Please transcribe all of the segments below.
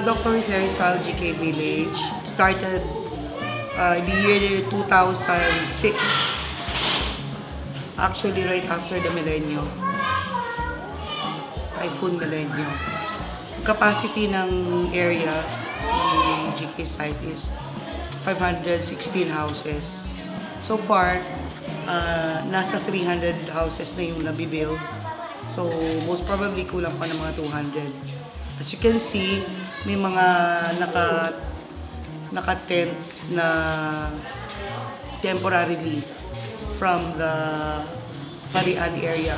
Dr. Rizal GK Village started the year 2006, actually right after the millennium, Typhoon Millennium. Capacity ng area ng GK site is 516 houses. So far, nasa 300 houses na yung nabibuild. So most probably kulang pa ng mga 200. As you can see, may mga naka-tent na temporarily from the Parian area.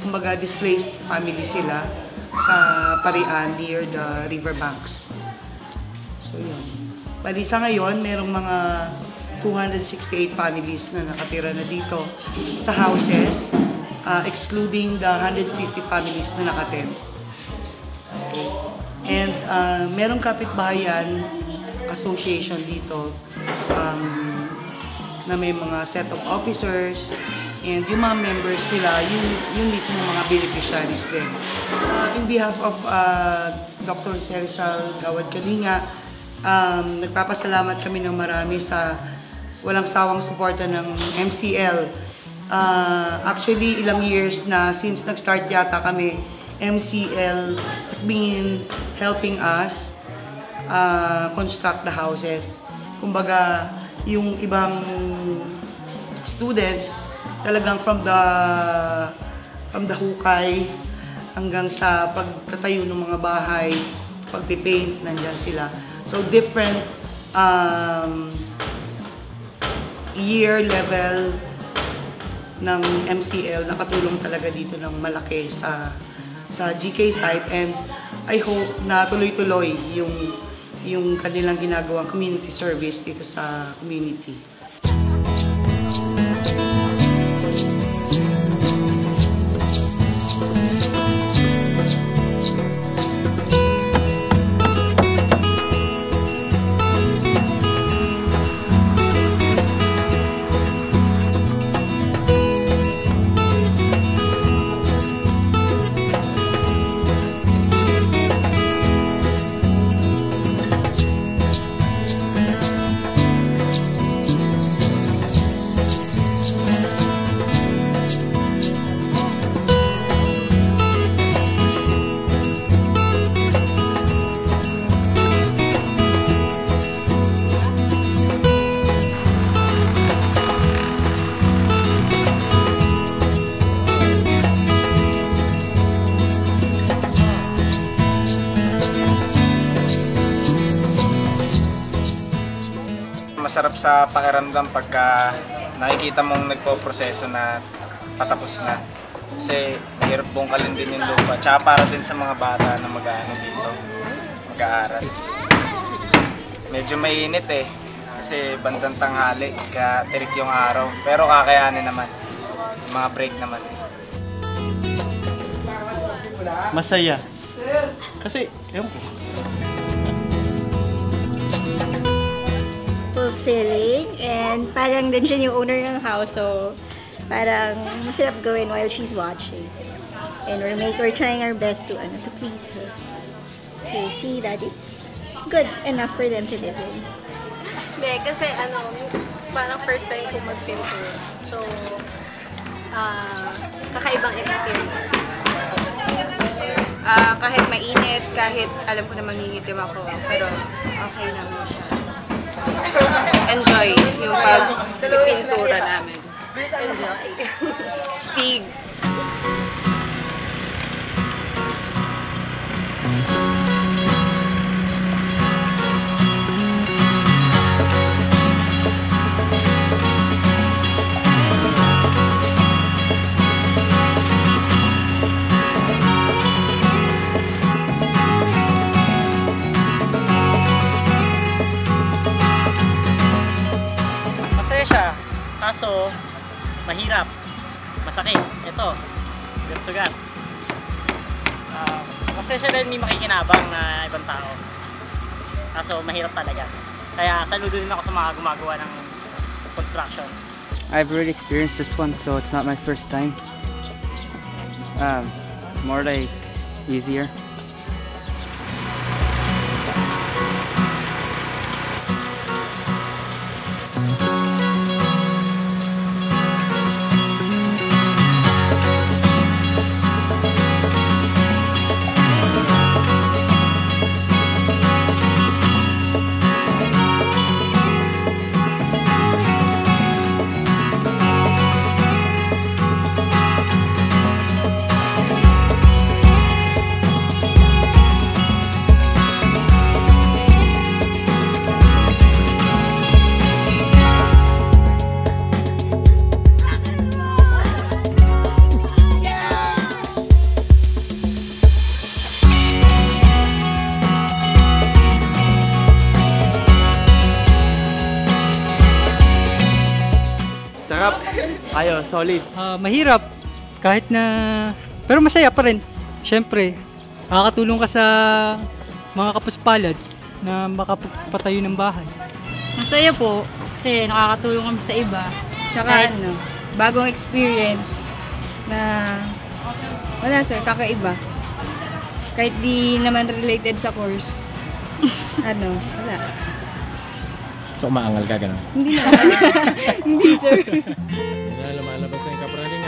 Kumbaga, displaced family sila sa Parian near the riverbanks. So yun. Bali sa ngayon, merong mga 268 families na nakatira na dito sa houses, excluding the 150 families na nakatent. And merong kapitbahayan association dito na may mga set of officers and yung mga members nila, yung mismo mga beneficiaries din. In behalf of Dr. Rizal Gawad Kalinga, nagpapasalamat kami ng marami sa walang sawang suporta ng MCL. Actually, ilang years na since nag-start yata kami, MCL has been helping us construct the houses. Kumbaga, yung ibang students talagang from the hukay hanggang sa pagtatayo ng mga bahay, pagpipaint, nandyan sila. So different year level ng MCL nakatulong talaga dito ng malaki sa GK site, and I hope na tuloy-tuloy yung kanilang ginagawang community service dito sa community. Masarap sa pakiramdam pagka nakikita mong nagpo-proseso na patapos na. Kasi mahirap bungkalin din yung lupa. Tsaka para din sa mga bata na mag-aano dito, mag-aaral. Medyo mainit eh, kasi bandang tanghali, kaya tirik yung araw. Pero kakayanin naman, mga break naman eh. Masaya. Kasi, ewan ko. Fulfilling, and parang din siya yung owner ng house, so parang masarap gawin while she's watching. And we're trying our best to please her, to see that it's good enough for them to live in. Hindi, kasi parang first time ko mag-pintura. So, kakaibang experience. Kahit mainit, kahit alam ko na mangingitim ako, pero okay naman siya. Enjoy yung pag-pintura namin. Enjoy. Stig. Kaso, mahirap, masakit. Ito, sugat. Kasi siya rin may makikinabang na ibang tao. Kaso, mahirap talaga. Kaya saludo din ako sa mga gumagawa ng construction. I've already experienced this one, so it's not my first time. More like easier. Sarap. Ayo, solid. Mahirap kahit na pero masaya pa rin. Siyempre, nakakatulong ka sa mga kapuspalad na makapagpatayo ng bahay. Masaya po kasi nakakatulong kami sa iba. Tsaka bagong experience na wala sir, kakaiba. Kahit di naman related sa course. Wala. So, umaangal ka, gano'n? Hindi naman. Hindi sir. Lumalabas na yung kapraning